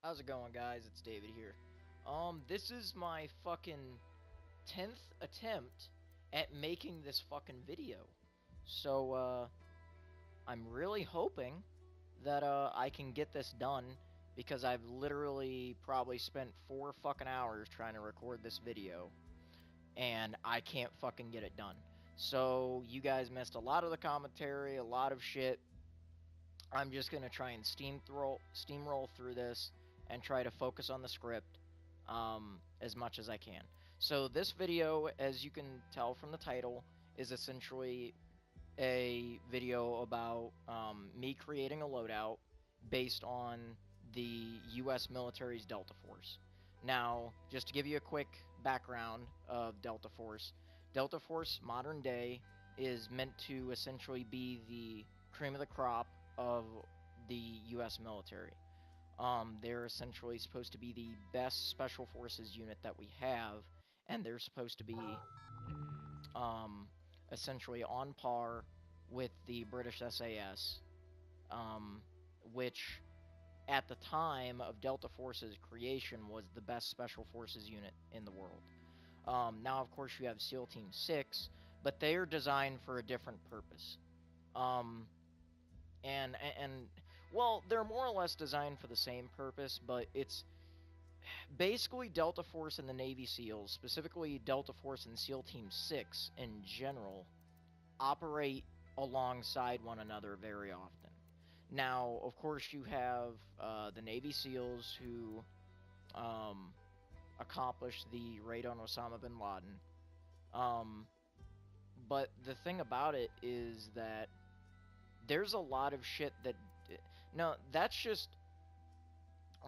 How's it going, guys? It's David here. This is my fucking 10th attempt at making this fucking video. So, I'm really hoping that, I can get this done because I've literally probably spent 4 fucking hours trying to record this video and I can't fucking get it done. So, you guys missed a lot of the commentary, a lot of shit. I'm just gonna try and steamroll through this and try to focus on the script as much as I can. So this video, as you can tell from the title, is essentially a video about me creating a loadout based on the U.S. military's Delta Force. Now, just to give you a quick background of Delta Force modern day is meant to essentially be the cream of the crop of the U.S. military. They're essentially supposed to be the best special forces unit that we have, and they're supposed to be essentially on par with the British SAS, which at the time of Delta Force's creation was the best special forces unit in the world. Now, of course, you have SEAL Team 6, but they are designed for a different purpose. And well, they're more or less designed for the same purpose, but it's basically Delta Force and the Navy SEALs, specifically Delta Force and SEAL Team 6 in general, operate alongside one another very often. Now, of course, you have the Navy SEALs who accomplished the raid on Osama bin Laden. But the thing about it is that there's a lot of shit that... No, that's just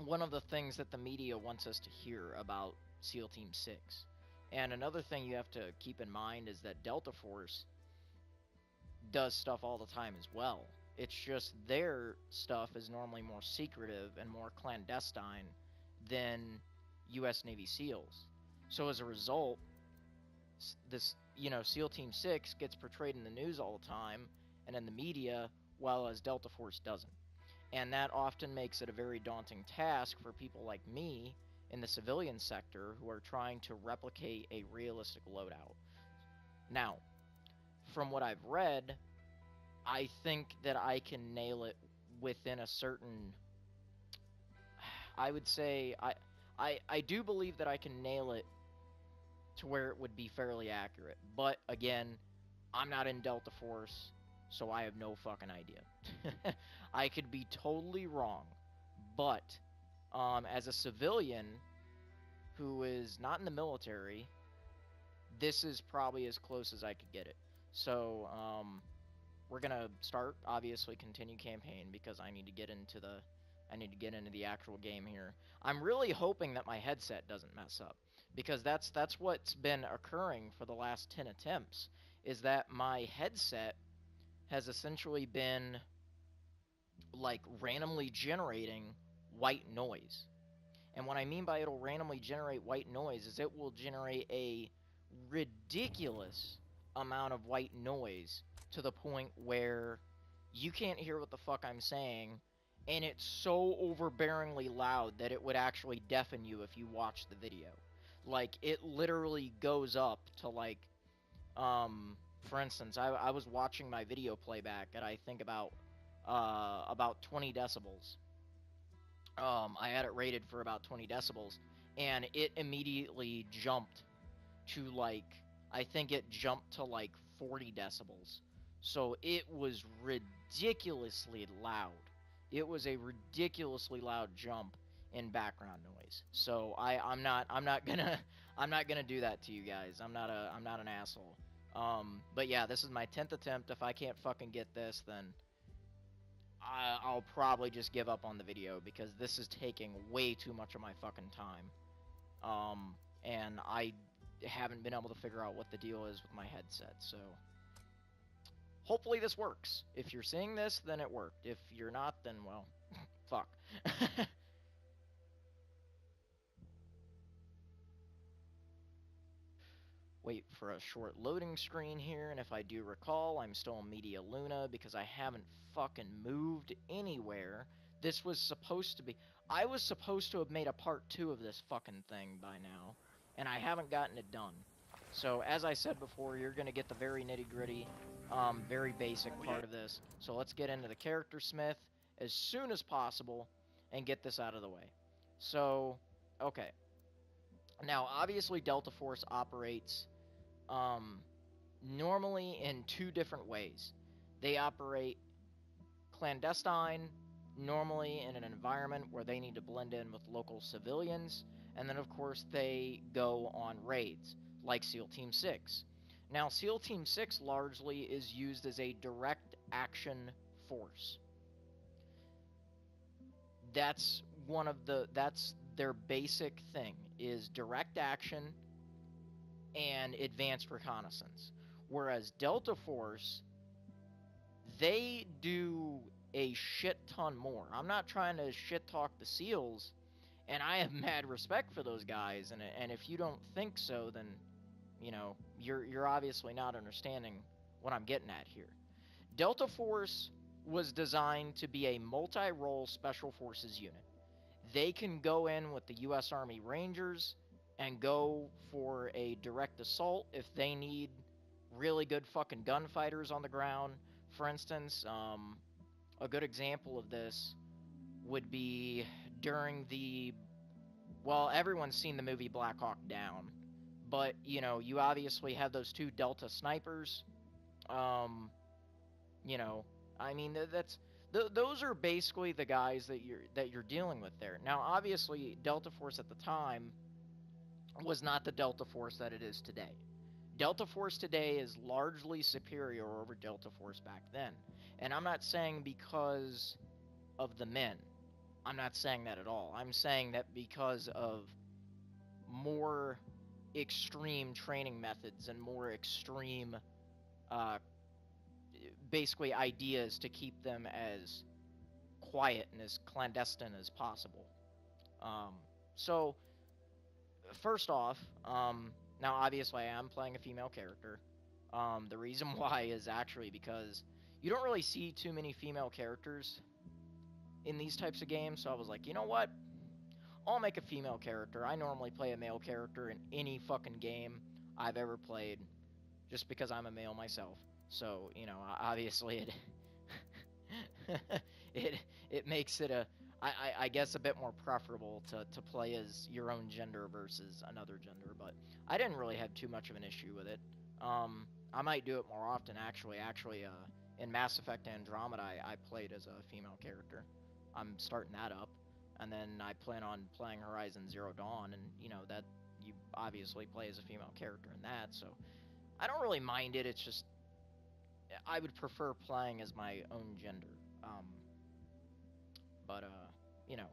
one of the things that the media wants us to hear about SEAL Team 6. And another thing you have to keep in mind is that Delta Force does stuff all the time as well. It's just their stuff is normally more secretive and more clandestine than U.S. Navy SEALs. So as a result, this, SEAL Team 6 gets portrayed in the news all the time and in the media, while as Delta Force doesn't. And that often makes it a very daunting task for people like me in the civilian sector who are trying to replicate a realistic loadout. Now, from what I've read, I think that I can nail it within a certain... I would say... I do believe that I can nail it to where it would be fairly accurate. But, again, I'm not in Delta Force, so I have no fucking idea. I could be totally wrong. But, as a civilian who is not in the military, this is probably as close as I could get it. So, we're gonna start, obviously, continue campaign, because I need to get into the actual game here. I'm really hoping that my headset doesn't mess up, because that's what's been occurring for the last 10 attempts, is that my headset has essentially been, like, randomly generating white noise. And what I mean by it'll randomly generate white noise is it will generate a ridiculous amount of white noise to the point where you can't hear what the fuck I'm saying, and it's so overbearingly loud that it would actually deafen you if you watch the video. Like, it literally goes up to, like, for instance, I was watching my video playback at, I think, about 20 decibels. I had it rated for about 20 decibels, and it immediately jumped to, like, I think it jumped to, like, 40 decibels. So it was ridiculously loud. It was a ridiculously loud jump in background noise. So I'm not gonna do that to you guys. I'm not an asshole. But yeah, this is my 10th attempt. If I can't fucking get this, then I'll probably just give up on the video, because this is taking way too much of my fucking time. And I haven't been able to figure out what the deal is with my headset, so hopefully this works. If you're seeing this, then it worked. If you're not, then, well, fuck. Wait for a short loading screen here, and if I do recall, I'm still in Media Luna because I haven't fucking moved anywhere This was supposed to be... I was supposed to have made a part 2 of this fucking thing by now, and I haven't gotten it done. So, as I said before, you're going to get the very nitty-gritty, very basic part of this. So let's get into the character smith as soon as possible and get this out of the way. So, okay. Now, obviously, Delta Force operates normally in 2 different ways. They operate clandestine, normally in an environment where they need to blend in with local civilians, and then of course they go on raids, like SEAL Team 6. Now, SEAL Team 6 largely is used as a direct action force. That's their basic thing, is direct action and advanced reconnaissance. Whereas Delta Force, they do a shit ton more. I'm not trying to shit talk the SEALs, and I have mad respect for those guys, and if you don't think so, then, you know, you're obviously not understanding what I'm getting at here. Delta Force was designed to be a multi-role special forces unit. They can go in with the U.S. Army Rangers and go for a direct assault if they need really good fucking gunfighters on the ground. For instance, a good example of this would be during the... Well, everyone's seen the movie Black Hawk Down, but, you know, you obviously have those 2 Delta snipers. You know, I mean, those are basically the guys that you're dealing with there. Now, obviously, Delta Force at the time was not the Delta Force that it is today. Delta Force today is largely superior over Delta Force back then. And I'm not saying because of the men. I'm not saying that at all. I'm saying that because of more extreme training methods and more extreme, basically, ideas to keep them as quiet and as clandestine as possible. So, first off, now obviously I am playing a female character. The reason why is actually because you don't really see too many female characters in these types of games, so I was like, you know what? I'll make a female character. I normally play a male character in any fucking game I've ever played, just because I'm a male myself. So, you know, obviously it makes it I guess a bit more preferable to play as your own gender versus another gender, but I didn't really have too much of an issue with it. I might do it more often, actually. In Mass Effect Andromeda, I played as a female character. I'm starting that up, and then I plan on playing Horizon Zero Dawn, and, you know, that you obviously play as a female character in that, so I don't really mind it. It's just I would prefer playing as my own gender. But you know,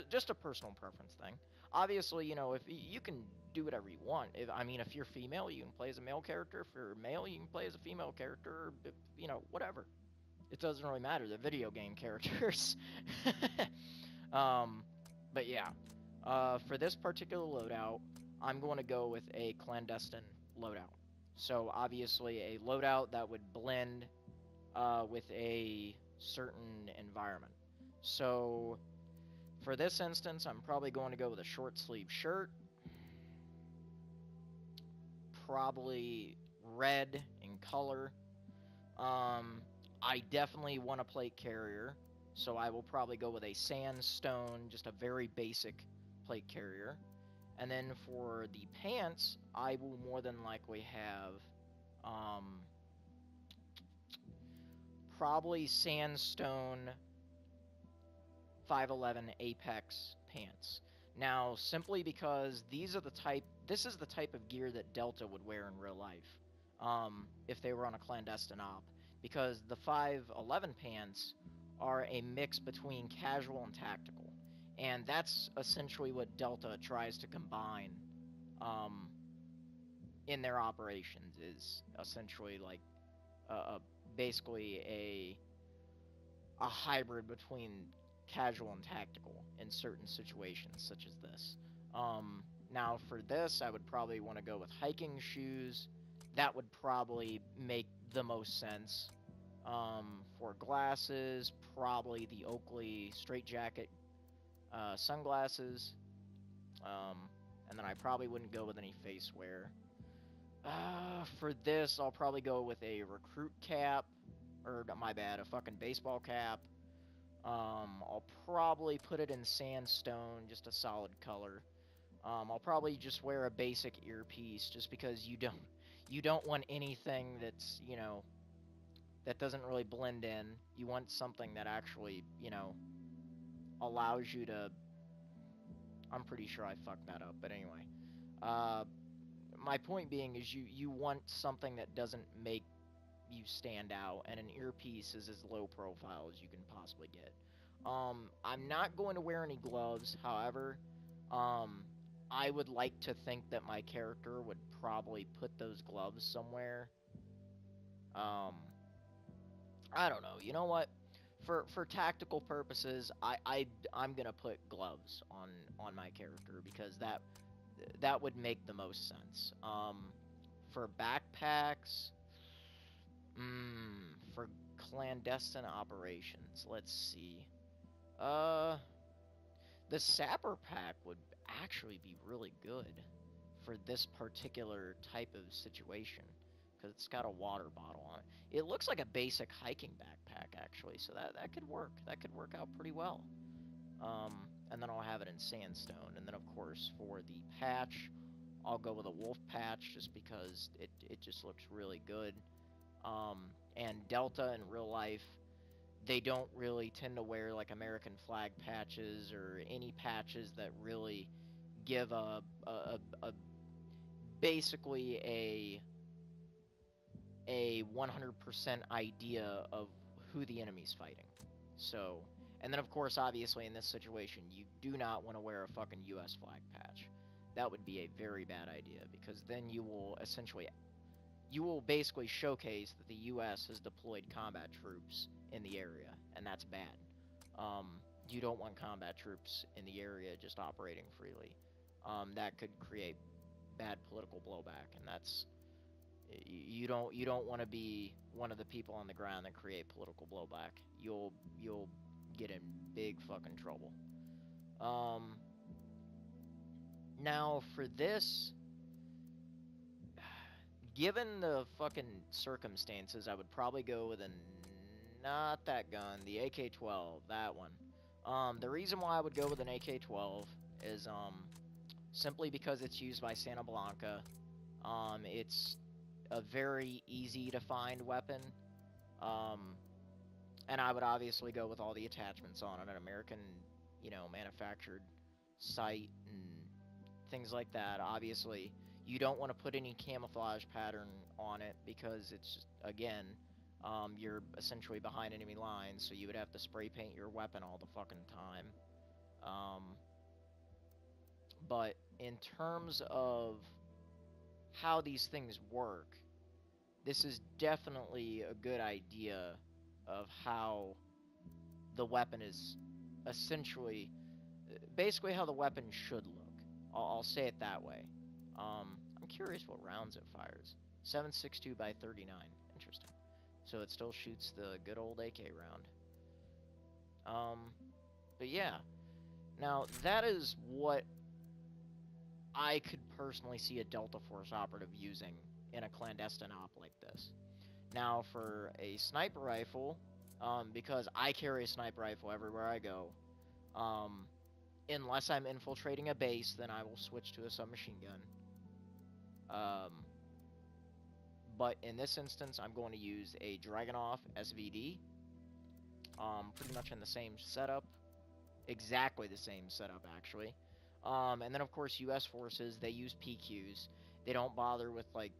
just a personal preference thing. Obviously, you know, if you can do whatever you want. If you're female, you can play as a male character. If you're male, you can play as a female character. You know, whatever. It doesn't really matter. They're video game characters. But yeah, for this particular loadout, I'm going to go with a clandestine loadout. So obviously a loadout that would blend with a certain environment. So for this instance, I'm probably going to go with a short sleeve shirt, probably red in color. I definitely want a plate carrier, so I will probably go with a sandstone, just a very basic plate carrier. And then for the pants, I will more than likely have probably sandstone 511 Apex pants. Now, simply because this is the type of gear that Delta would wear in real life, if they were on a clandestine op. Because the 511 pants are a mix between casual and tactical. And that's essentially what Delta tries to combine in their operations, is essentially like basically a hybrid between casual and tactical in certain situations such as this. Now for this, I would probably want to go with hiking shoes. That would probably make the most sense. For glasses, probably the Oakley straitjacket sunglasses. And then I probably wouldn't go with any face wear. For this, I'll probably go with a recruit cap, or my bad, a fucking baseball cap. I'll probably put it in sandstone, just a solid color. I'll probably just wear a basic earpiece, just because you don't want anything that's, you know, that doesn't really blend in. You want something that actually, you know, allows you to. I'm pretty sure I fucked that up, but anyway. Uh, my point being is you want something that doesn't make you stand out, and an earpiece is as low profile as you can possibly get. I'm not going to wear any gloves, however, um, I would like to think that my character would probably put those gloves somewhere. Um, I don't know. You know what? For tactical purposes, I'm gonna put gloves on my character because that would make the most sense. For backpacks, for clandestine operations, let's see. Uh, the sapper pack would actually be really good for this particular type of situation because it's got a water bottle on it. It looks like a basic hiking backpack actually, so that could work. That could work out pretty well. And then I'll have it in sandstone, and then of course for the patch, I'll go with a wolf patch just because it just looks really good. And Delta in real life, they don't really tend to wear like American flag patches or any patches that really give a basically a 100% idea of who the enemy's fighting. So, and then of course, obviously in this situation, you do not want to wear a fucking US flag patch. That would be a very bad idea because then you will basically showcase that the US has deployed combat troops in the area, and that's bad. Um, you don't want combat troops in the area just operating freely. That could create bad political blowback, and that's you don't want to be one of the people on the ground that create political blowback. You'll get in big fucking trouble. Um, Now for this, given the fucking circumstances, I would probably go with not that gun, the AK-12, that one. The reason why I would go with an AK-12 is simply because it's used by Santa Blanca. It's a very easy to find weapon. Um, and I would obviously go with all the attachments on it, an American, you know, manufactured sight and things like that. Obviously, you don't want to put any camouflage pattern on it because it's just, again, you're essentially behind enemy lines, so you would have to spray paint your weapon all the fucking time. Um, but in terms of how these things work, this is definitely a good idea of how the weapon is essentially, basically how the weapon should look. I'll say it that way. I'm curious what rounds it fires. 7.62 by 39. Interesting. So it still shoots the good old AK round. But yeah. Now, that is what I could personally see a Delta Force operative using in a clandestine op like this. Now, for a sniper rifle, because I carry a sniper rifle everywhere I go, unless I'm infiltrating a base, then I will switch to a submachine gun. But in this instance, I'm going to use a Dragunov SVD, pretty much in the same setup, exactly the same setup, actually. And then, of course, U.S. forces, they use PQs. They don't bother with, like,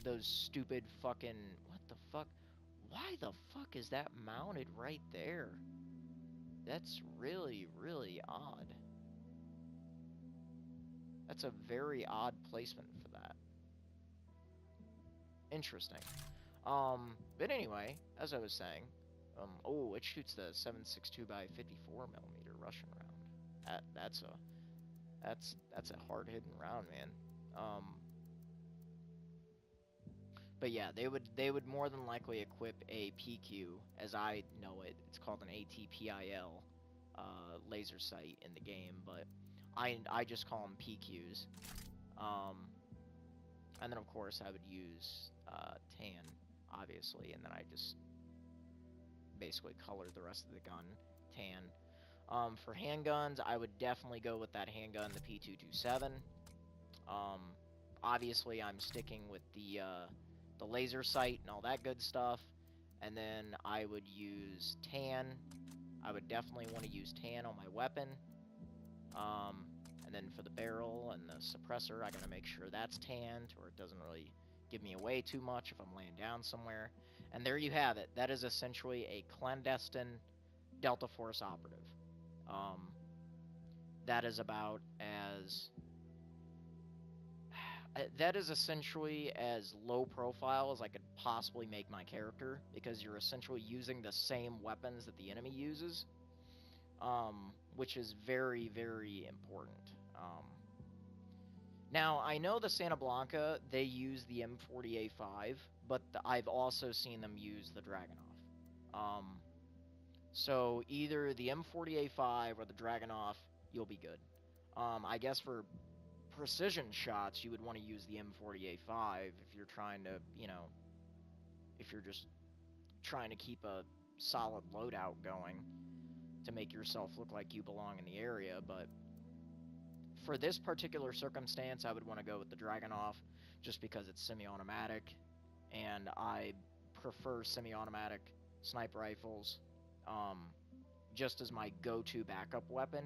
those stupid fucking... What the fuck? Why the fuck is that mounted right there? That's really, really odd. That's a very odd placement for that. Interesting. But anyway, as I was saying, oh, it shoots the 7.62 by 54 millimeter Russian round. That's a hard hitting round, man. But yeah, they would more than likely equip a PQ, as I know it. It's called an ATPIL laser sight in the game, but I just call them PQs. And then of course I would use tan, obviously, and then I just basically color the rest of the gun tan. For handguns, I would definitely go with that handgun, the P227. Um, Obviously, I'm sticking with the laser sight and all that good stuff. And then I would use tan. I would definitely want to use tan on my weapon. Um, and then for the barrel and the suppressor, I gotta make sure that's tanned, or it doesn't really give me away too much if I'm laying down somewhere. And there you have it. That is essentially a clandestine Delta Force operative. Um, that is about as that is essentially as low profile as I could possibly make my character, because you're essentially using the same weapons that the enemy uses, which is very, very important. Now, I know the Santa Blanca, they use the M40A5, but I've also seen them use the Dragunov. So either the M40A5 or the Dragunov, you'll be good. I guess for precision shots, you would want to use the M40A5 if you're trying to, if you're just trying to keep a solid loadout going to make yourself look like you belong in the area. But for this particular circumstance, I would want to go with the Dragunov just because it's semi-automatic, and I prefer semi-automatic sniper rifles just as my go-to backup weapon.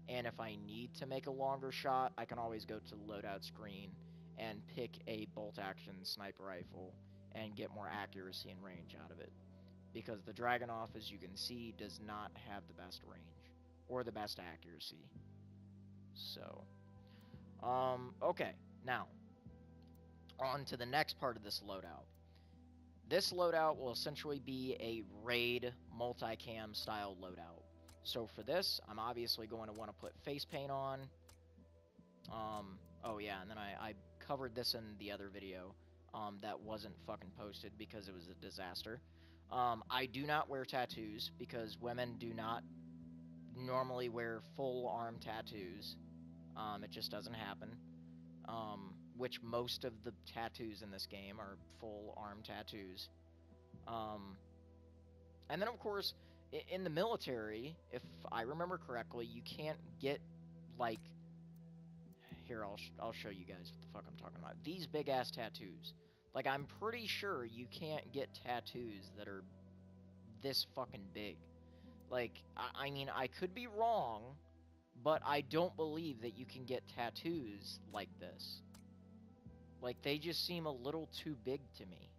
And if I need to make a longer shot, I can always go to the loadout screen and pick a bolt-action sniper rifle and get more accuracy and range out of it. Because the Dragunov, as you can see, does not have the best range or the best accuracy. So, okay, now, on to the next part of this loadout. This loadout will essentially be a raid multicam style loadout. So for this, I'm obviously going to want to put face paint on. Oh yeah, and then I covered this in the other video that wasn't fucking posted because it was a disaster. I do not wear tattoos because women do not normally wear full arm tattoos. It just doesn't happen. Which most of the tattoos in this game are full arm tattoos. And then of course, in the military, if I remember correctly, you can't get, like, here, I'll show you guys what the fuck I'm talking about. These big ass tattoos. Like, I'm pretty sure you can't get tattoos that are this fucking big. Like, I mean, I could be wrong, but I don't believe that you can get tattoos like this. Like, they just seem a little too big to me.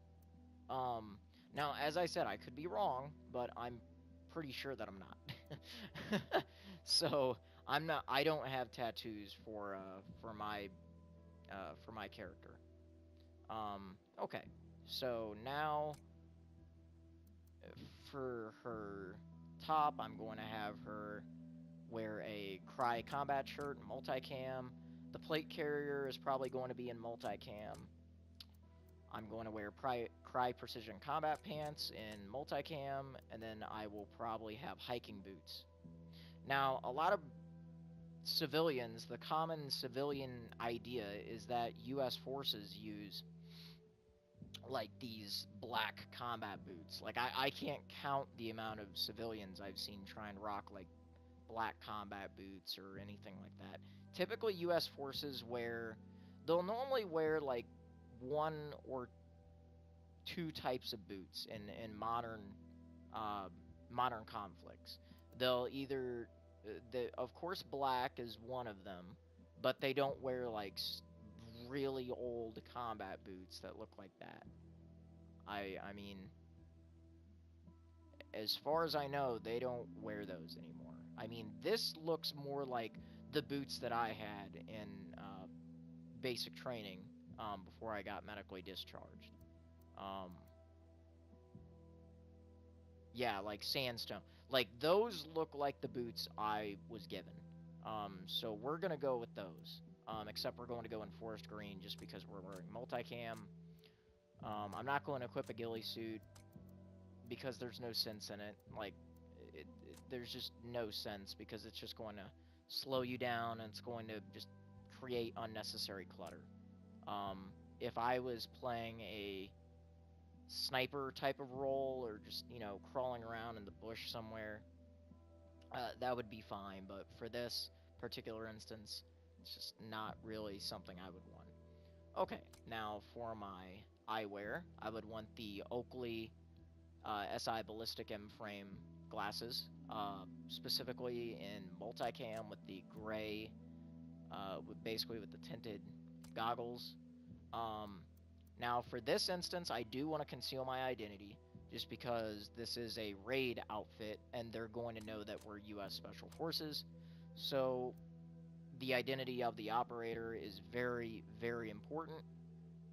Now, as I said, I could be wrong, but I'm pretty sure that I'm not. So, I don't have tattoos for my character. Okay. So now, for her top, I'm going to have her wear a Cry combat shirt and multicam. The plate carrier is probably going to be in multicam. I'm going to wear Cry Precision Combat Pants in multicam, and then I will probably have hiking boots. Now, a lot of civilians, the common civilian idea is that U.S. forces use, like, these black combat boots. Like, I can't count the amount of civilians I've seen try and rock, like, black combat boots or anything like that. Typically, U.S. forces they'll normally wear, like, one or two types of boots in modern conflicts. They'll either, of course, black is one of them, but they don't wear, like, really old combat boots that look like that. I mean, as far as I know, they don't wear those anymore. I mean, this looks more like the boots that I had in basic training before I got medically discharged. Yeah, like sandstone. Like, those look like the boots I was given. So we're gonna go with those. Except we're going to go in forest green just because we're wearing multicam. I'm not going to equip a ghillie suit because there's no sense in it. Like, there's just no sense because it's just going to slow you down and it's going to just create unnecessary clutter. If I was playing a sniper type of role or just, crawling around in the bush somewhere, that would be fine. But for this particular instance, it's just not really something I would want. Okay, now for my eyewear, I would want the Oakley SI Ballistic M-frame glasses, specifically in multicam with the gray, basically with the tinted goggles. Um, Now, for this instance, I do want to conceal my identity, just because this is a raid outfit, and they're going to know that we're U.S. Special Forces. So, the identity of the operator is very, very important.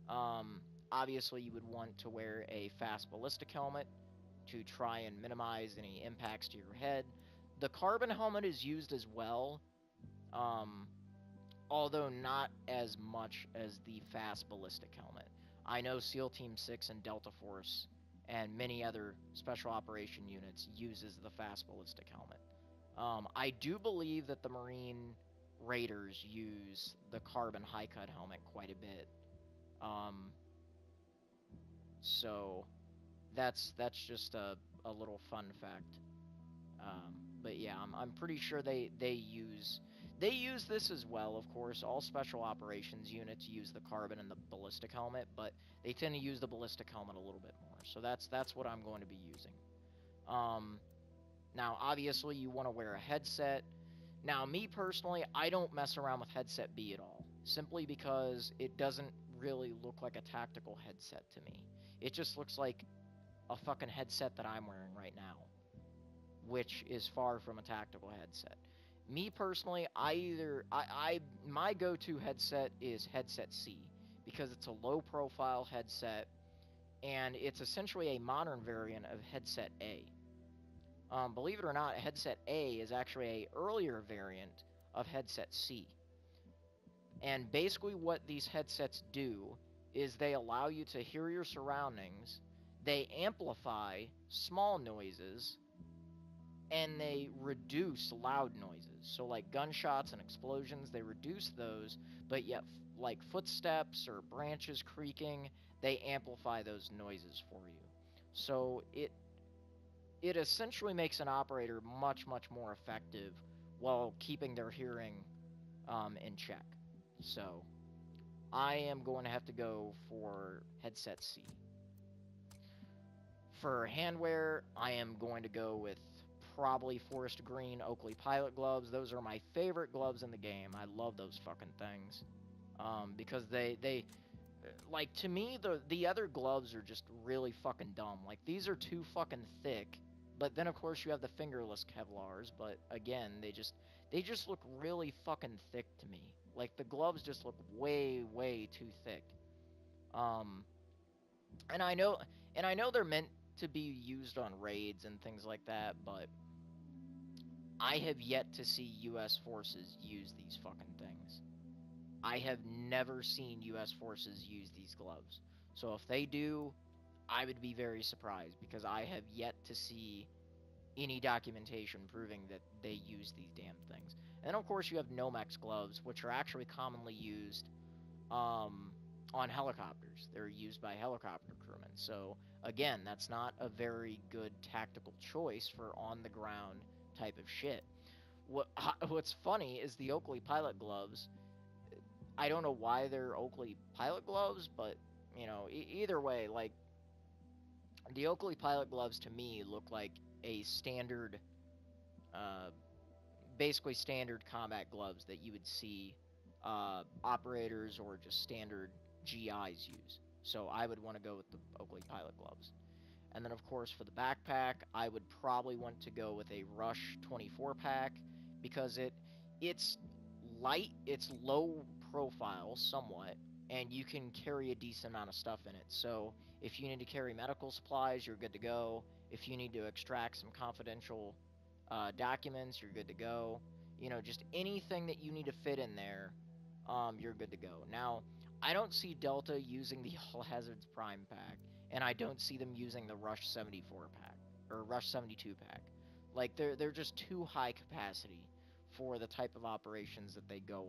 Um, Obviously, you would want to wear a fast ballistic helmet to try and minimize any impacts to your head. The carbon helmet is used as well, um, although not as much as the fast ballistic helmet. I know SEAL Team 6 and Delta Force and many other special operation units uses the fast ballistic helmet. I do believe that the Marine Raiders use the carbon high cut helmet quite a bit. Um, so that's just a little fun fact. But yeah, I'm pretty sure they use this as well. Of course, all special operations units use the carbon and the ballistic helmet, but they tend to use the ballistic helmet a little bit more. So that's what I'm going to be using. Um, Now, obviously, you want to wear a headset. Now, me personally, I don't mess around with headset B at all, simply because it doesn't really look like a tactical headset to me. It just looks like a fucking headset that I'm wearing right now, which is far from a tactical headset. Me personally, my go-to headset is headset C, because it's a low profile headset and it's essentially a modern variant of headset A. Believe it or not, headset A is actually a earlier variant of headset C. And basically what these headsets do is they allow you to hear your surroundings, they amplify small noises, and they reduce loud noises. So like gunshots and explosions, they reduce those, but yet like footsteps or branches creaking, they amplify those noises for you. So it essentially makes an operator much more effective while keeping their hearing in check. So I am going to have to go for headset C. For handwear, I am going to go with probably forest green Oakley pilot gloves. Those are my favorite gloves in the game. I love those fucking things. Because they like, to me, the other gloves are just really fucking dumb. Like, these are too fucking thick. But then of course you have the fingerless Kevlars, but again, they just look really fucking thick to me. Like, the gloves just look way too thick. Um and I know they're meant to be used on raids and things like that, but I have yet to see US forces use these fucking things. I have never seen US forces use these gloves. So if they do, I would be very surprised, because I have yet to see any documentation proving that they use these damn things. And of course you have Nomex gloves, which are actually commonly used on helicopters. They're used by helicopter crewmen. So again, that's not a very good tactical choice for on the ground type of shit. What's funny is the Oakley pilot gloves. I don't know why they're Oakley pilot gloves, but either way, like, the Oakley pilot gloves to me look like a standard, uh, basically standard combat gloves that you would see operators or just standard GIs use. So I would want to go with the Oakley pilot gloves. And then of course for the backpack, I would probably want to go with a Rush 24 pack, because it's light, it's low profile somewhat, and you can carry a decent amount of stuff in it. So if you need to carry medical supplies, you're good to go. If you need to extract some confidential documents, you're good to go. Just anything that you need to fit in there, you're good to go. Now, I don't see Delta using the All Hazards Prime pack, and I don't see them using the Rush 74 pack or Rush 72 pack. Like they're just too high capacity for the type of operations that they go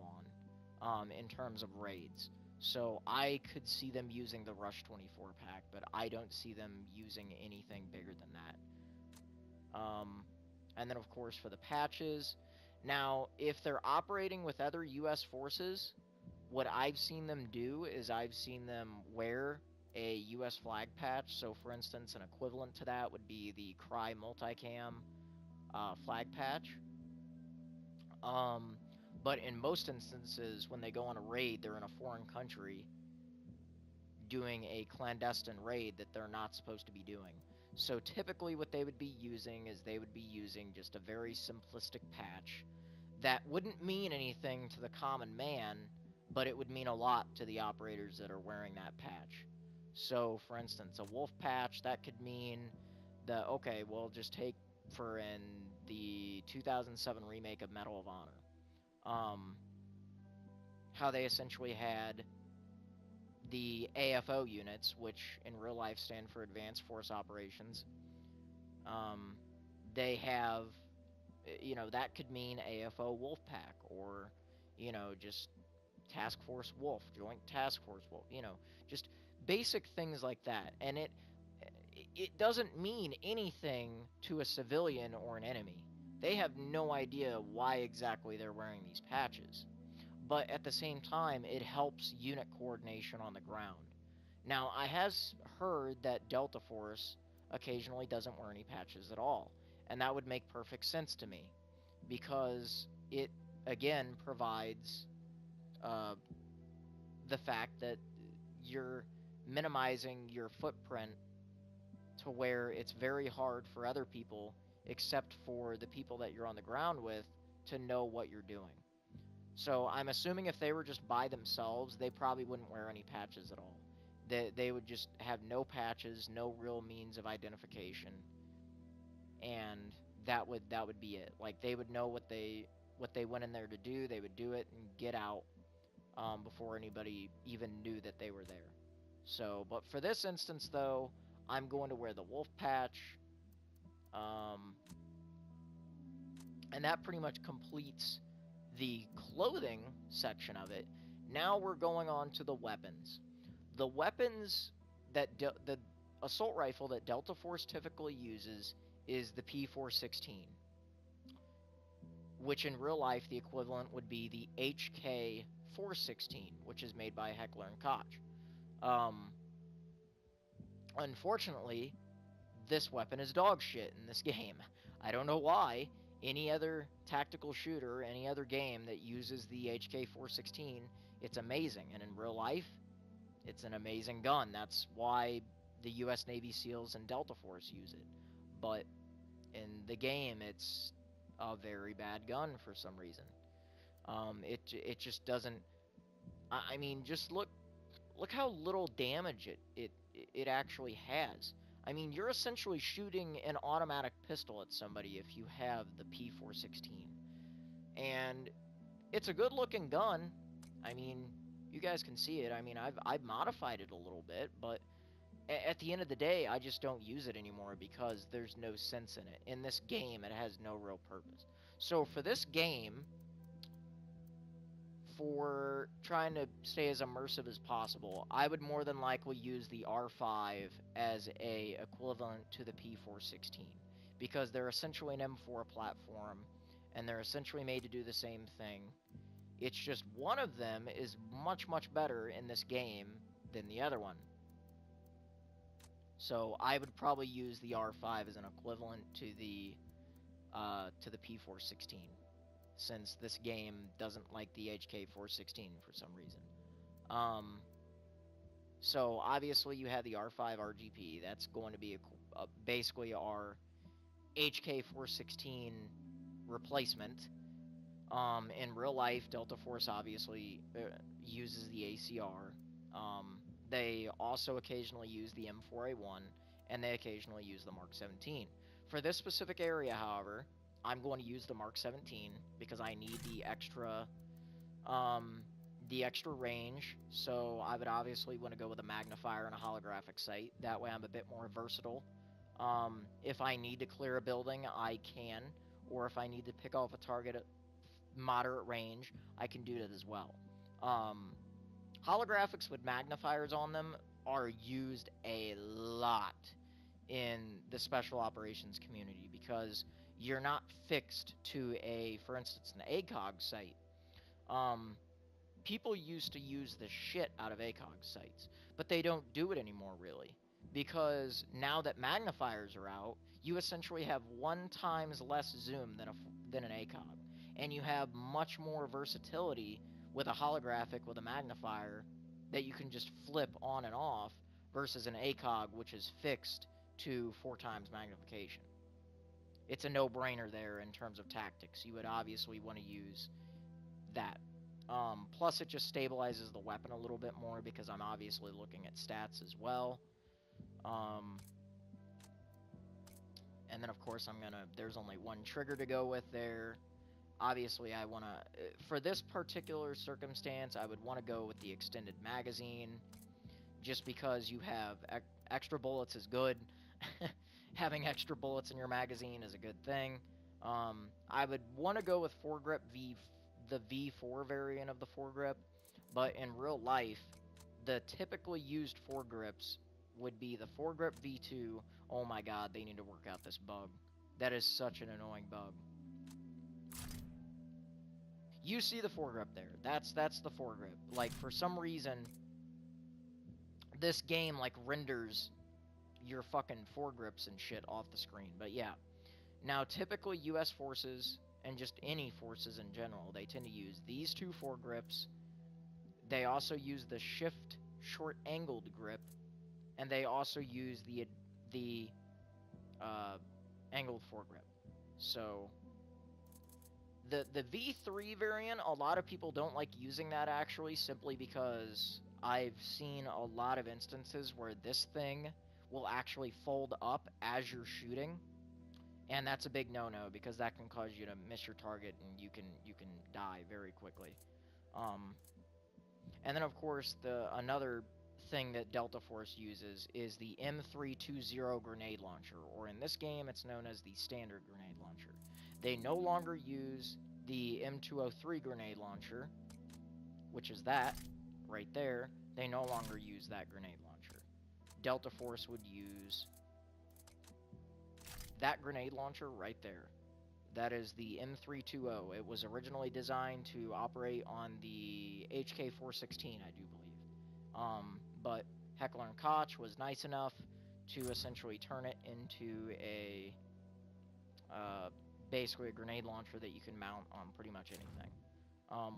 on, in terms of raids. So I could see them using the Rush 24 pack, but I don't see them using anything bigger than that. And then of course for the patches, now if they're operating with other U.S. forces, what I've seen them do is I've seen them wear a U.S. flag patch. So, for instance, an equivalent to that would be the Cry Multicam flag patch. Um, but in most instances, when they go on a raid, they're in a foreign country doing a clandestine raid that they're not supposed to be doing. So typically what they would be using is they would be using just a very simplistic patch that wouldn't mean anything to the common man, but it would mean a lot to the operators that are wearing that patch. So, for instance, a wolf patch, that could mean that, okay, well, just take for in the 2007 remake of Medal of Honor, how they essentially had the AFO units, which in real life stand for Advanced Force Operations. Um, they have, that could mean AFO Wolfpack or, just Task Force Wolf, Joint Task Force Wolf, just basic things like that. And it doesn't mean anything to a civilian or an enemy. They have no idea why exactly they're wearing these patches. But at the same time, it helps unit coordination on the ground. Now, I has heard that Delta Force occasionally doesn't wear any patches at all, and that would make perfect sense to me because it again provides uh, the fact that you're minimizing your footprint to where it's very hard for other people, except for the people that you're on the ground with, to know what you're doing. So I'm assuming if they were just by themselves, they probably wouldn't wear any patches at all. They would just have no patches, no real means of identification, and that would be it. Like they would know what they went in there to do. They would do it and get out, before anybody even knew that they were there. So, but for this instance though, I'm going to wear the wolf patch, um, and that pretty much completes the clothing section of it. Now we're going on to the weapons. The weapons the assault rifle that Delta Force typically uses is the P416, which in real life the equivalent would be the HK 416, which is made by Heckler and Koch. Um, Unfortunately, this weapon is dog shit in this game. I don't know why. Any other tactical shooter, any other game that uses the HK 416, it's amazing. And in real life, it's an amazing gun. That's why the US Navy SEALs and Delta Force use it. But in the game, it's a very bad gun for some reason. It just doesn't. I mean, just look how little damage it actually has. I mean, you're essentially shooting an automatic pistol at somebody if you have the P416. And it's a good looking gun. I mean, you guys can see it. I mean, I've modified it a little bit, but at the end of the day, I just don't use it anymore because there's no sense in it. In this game, it has no real purpose. So for this game, for trying to stay as immersive as possible, I would more than likely use the R5 as a equivalent to the P416 because they're essentially an M4 platform and they're essentially made to do the same thing. It's just one of them is much, much better in this game than the other one. So I would probably use the R5 as an equivalent to the P416, since this game doesn't like the HK416 for some reason. Um, so obviously you have the R5 RGP. That's going to be basically our HK416 replacement. In real life, Delta Force obviously uses the ACR. They also occasionally use the M4A1, and they occasionally use the Mark 17. For this specific area, however, I'm going to use the Mark 17 because I need the extra the extra range, so I would obviously want to go with a magnifier and a holographic sight. That way I'm a bit more versatile. If I need to clear a building, I can, or if I need to pick off a target at moderate range, I can do that as well. Holographics with magnifiers on them are used a lot in the special operations community because you're not fixed to for instance, an ACOG site. Um, People used to use the shit out of ACOG sites, but they don't do it anymore really because now that magnifiers are out, you essentially have 1 times less zoom than an ACOG, and you have much more versatility with a holographic with a magnifier that you can just flip on and off versus an ACOG which is fixed to 4 times magnification. It's a no-brainer there in terms of tactics. You would obviously want to use that. Plus, it just stabilizes the weapon a little bit more because I'm obviously looking at stats as well. And then, of course, there's only one trigger to go with there. Obviously, I want to, for this particular circumstance, I would want to go with the extended magazine just because you have extra bullets is good. Having extra bullets in your magazine is a good thing. I would want to go with foregrip the V4 variant of the foregrip, but in real life, the typically used foregrips would be the foregrip V2. Oh my god, they need to work out this bug. That is such an annoying bug. You see the foregrip there. That's the foregrip. Like, for some reason, this game, like, renders your fucking foregrips and shit off the screen. But yeah. Now, typically, U.S. forces, and just any forces in general, they tend to use these 2 foregrips. They also use the shift short-angled grip, and they also use the angled foregrip. So, the V3 variant, a lot of people don't like using that, actually, simply because I've seen a lot of instances where this thing will actually fold up as you're shooting. And that's a big no-no because that can cause you to miss your target and you can die very quickly. And then of course another thing that Delta Force uses is the M320 grenade launcher, or in this game it's known as the standard grenade launcher. They no longer use the M203 grenade launcher, which is that right there. They no longer use that grenade launcher. Delta Force would use that grenade launcher right there. That is the M320. It was originally designed to operate on the HK416, I do believe. But Heckler & Koch was nice enough to essentially turn it into basically a grenade launcher that you can mount on pretty much anything.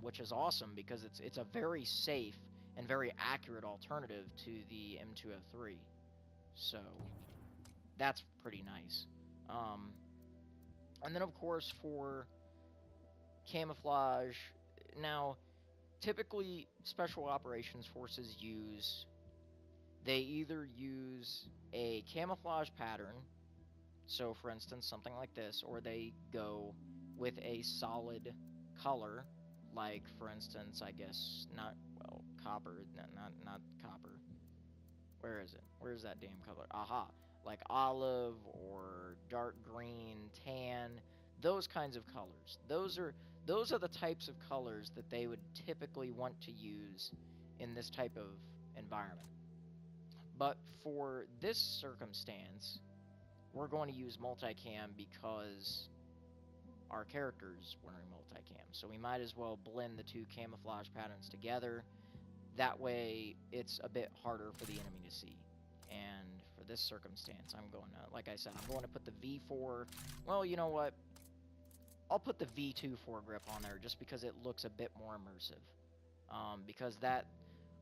Which is awesome because it's a very safe and very accurate alternative to the M203. So, that's pretty nice. And then, of course, for camouflage, now, typically, Special Operations Forces they either use a camouflage pattern, so, for instance, something like this, or they go with a solid color, like, for instance, I guess, copper, not copper. Where is it? Where's that damn color? Aha. Like olive or dark green, tan, those kinds of colors. Those are the types of colors that they would typically want to use in this type of environment. But for this circumstance, we're going to use multicam because our character's wearing multicam. So we might as well blend the 2 camouflage patterns together. That way, it's a bit harder for the enemy to see. And for this circumstance, I'm going to, like I said, I'm going to put the V4, well, you know what? I'll put the V2 foregrip on there just because it looks a bit more immersive. Because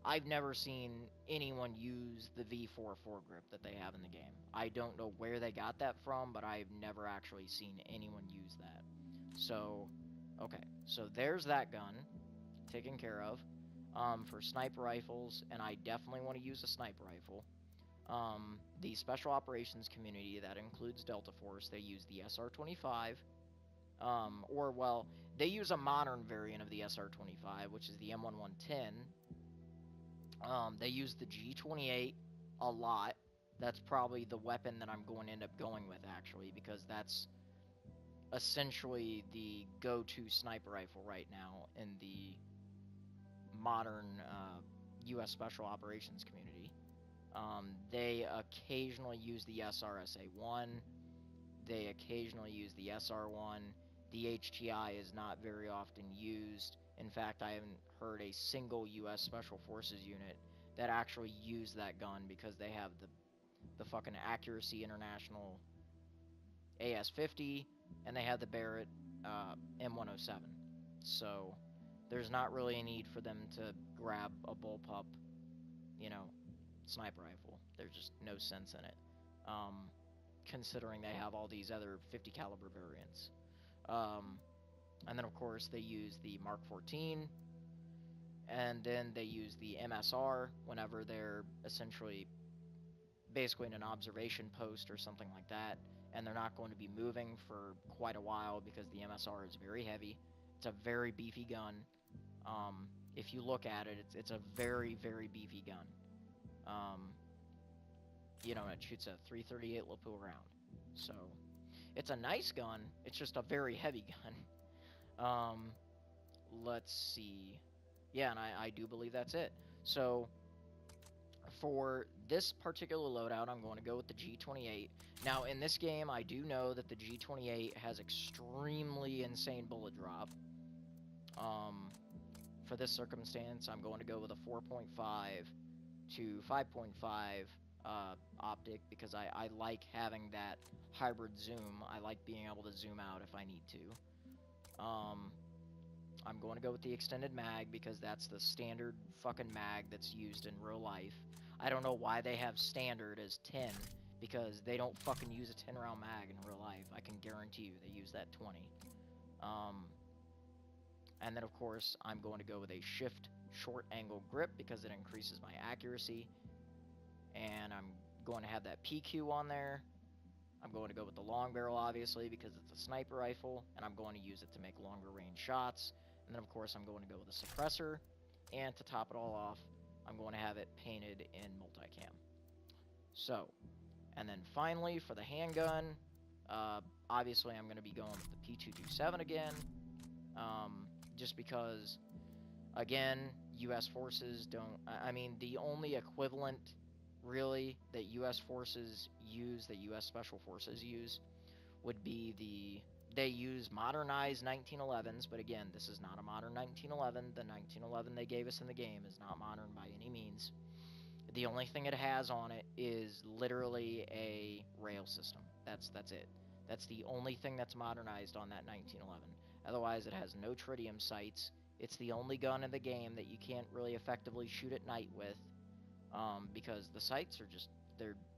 I've never seen anyone use the V4 foregrip that they have in the game. I don't know where they got that from, but I've never actually seen anyone use that. So, okay, so there's that gun taken care of. For sniper rifles, and I definitely want to use a sniper rifle. The Special Operations community, that includes Delta Force, they use the SR-25. Or, well, they use a modern variant of the SR-25, which is the M1110. They use the G28 a lot. That's probably the weapon that I'm going to end up going with, actually, because that's essentially the go-to sniper rifle right now in the modern U.S. Special Operations community. They occasionally use the SRSA-1. They occasionally use the SR-1. The HTI is not very often used. In fact, I haven't heard a single U.S. Special Forces unit that actually used that gun because they have the fucking Accuracy International AS-50 and they have the Barrett M107. So there's not really a need for them to grab a bullpup, you know, sniper rifle. There's just no sense in it, considering they have all these other 50 caliber variants. And then of course they use the Mark 14, and then they use the MSR whenever they're essentially basically in an observation post or something like that, and they're not going to be moving for quite a while because the MSR is very heavy. It's a very beefy gun. If you look at it, it's a very, very beefy gun. You know, it shoots a 338 lapel round. So, it's a nice gun. It's just a very heavy gun. Let's see. Yeah, and I do believe that's it. So, for this particular loadout, I'm going to go with the G28. Now, in this game, I do know that the G28 has extremely insane bullet drop. For this circumstance, I'm going to go with a 4.5 to 5.5 optic because I like having that hybrid zoom. I like being able to zoom out if I need to. I'm going to go with the extended mag because that's the standard fucking mag that's used in real life. I don't know why they have standard as 10 because they don't fucking use a 10 round mag in real life. I can guarantee you they use that 20. And then of course I'm going to go with a shift short angle grip because it increases my accuracy. And I'm going to have that PQ on there. I'm going to go with the long barrel obviously because it's a sniper rifle and I'm going to use it to make longer range shots. And then of course I'm going to go with a suppressor, and to top it all off, I'm going to have it painted in multicam. So, and then finally for the handgun, obviously I'm going to be going with the P227 again, just because, again, U.S. forces don't, I mean, the only equivalent really that U.S. forces use, that U.S. Special Forces use, would be they use modernized 1911s, but again, this is not a modern 1911. The 1911 they gave us in the game is not modern by any means. The only thing it has on it is literally a rail system. That's it. That's the only thing that's modernized on that 1911. Otherwise, it has no tritium sights. It's the only gun in the game that you can't really effectively shoot at night with, because the sights are just,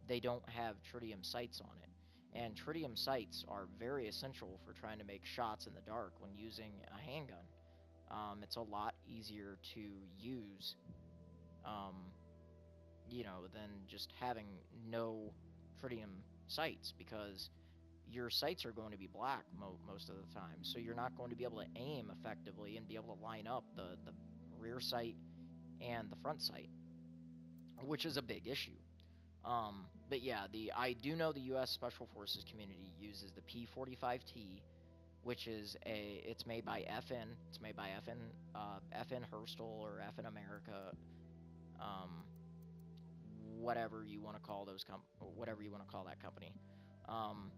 they don't have tritium sights on it. And tritium sights are very essential for trying to make shots in the dark when using a handgun. It's a lot easier to use, you know, than just having no tritium sights, because your sights are going to be black most of the time. So you're not going to be able to aim effectively and be able to line up the rear sight and the front sight, which is a big issue. But yeah, I do know the U.S. Special Forces community uses the P45T, which is it's made by FN. It's made by FN Herstal or FN America, whatever you want to call whatever you want to call that company. And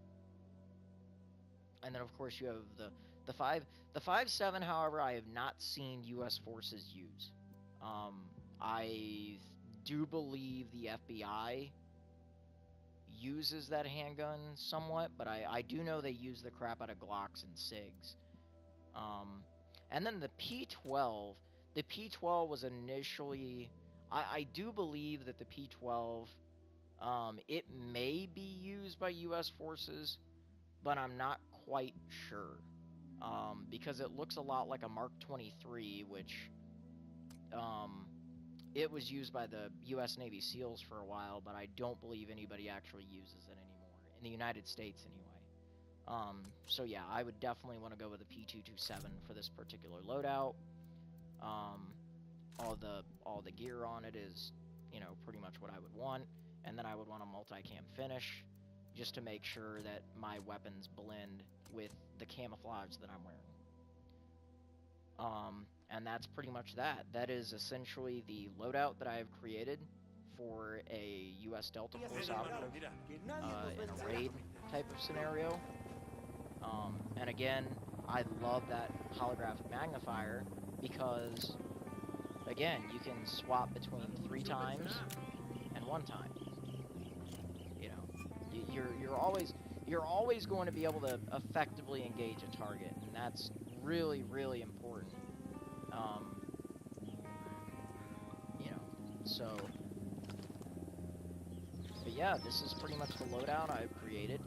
then of course you have the 5.7. However, I have not seen U.S. forces use. I do believe the FBI uses that handgun somewhat, but I do know they use the crap out of Glocks and SIGs. And then the P12. The P12 was initially, I do believe that the P12, it may be used by U.S. forces, but I'm not quite sure, because it looks a lot like a Mark 23, which it was used by the U.S. Navy SEALs for a while, but I don't believe anybody actually uses it anymore, in the United States anyway. So yeah, I would definitely want to go with a P227 for this particular loadout. All the gear on it is, you know, pretty much what I would want, and then I would want a multicam finish, just to make sure that my weapons blend with the camouflage that I'm wearing. And that's pretty much that. That is essentially the loadout that I have created for a U.S. Delta Force operative in a raid type of scenario. And again, I love that holographic magnifier because, again, you can swap between 3 times and 1 time. You know, you're always going to be able to effectively engage a target, and that's really, really important. You know, so, but yeah, this is pretty much the loadout I've created.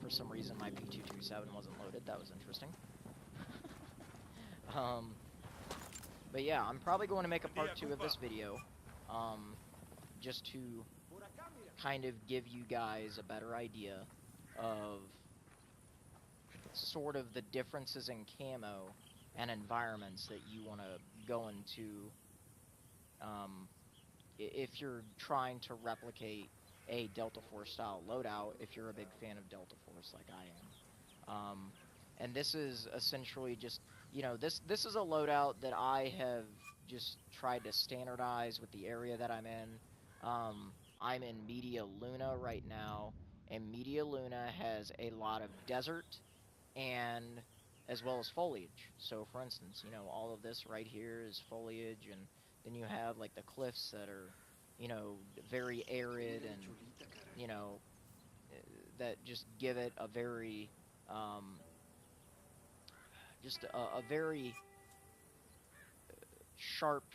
For some reason, my P227 wasn't loaded. That was interesting. But yeah, I'm probably going to make a part 2 of this video, just to kind of give you guys a better idea of sort of the differences in camo and environments that you want to go into if you're trying to replicate a Delta Force style loadout, if you're a big fan of Delta Force like I am. And this is essentially just, you know, this is a loadout that I have just tried to standardize with the area that I'm in. I'm in Media Luna right now, and Media Luna has a lot of desert and as well as foliage. So for instance, you know, all of this right here is foliage, and then you have like the cliffs that are, you know, very arid, and you know, that just give it a very just a very sharp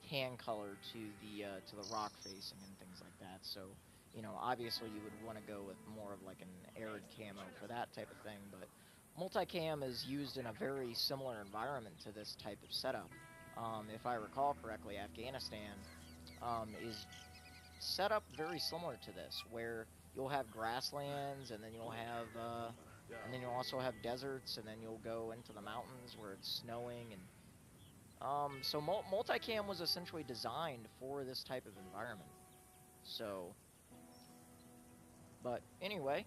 tan color to the rock facing and things like that. So, you know, obviously you would want to go with more of like an arid camo for that type of thing, but multicam is used in a very similar environment to this type of setup. If I recall correctly, Afghanistan is set up very similar to this, where you'll have grasslands, and then you'll have and then you'll also have deserts, and then you'll go into the mountains where it's snowing. And so multicam was essentially designed for this type of environment. So, but anyway,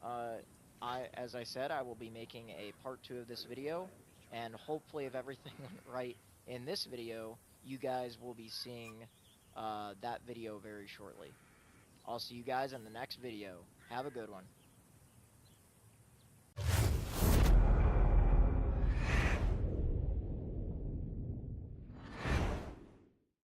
as I said, I will be making a part 2 of this video, and hopefully if everything went right in this video, you guys will be seeing that video very shortly. I'll see you guys in the next video. Have a good one.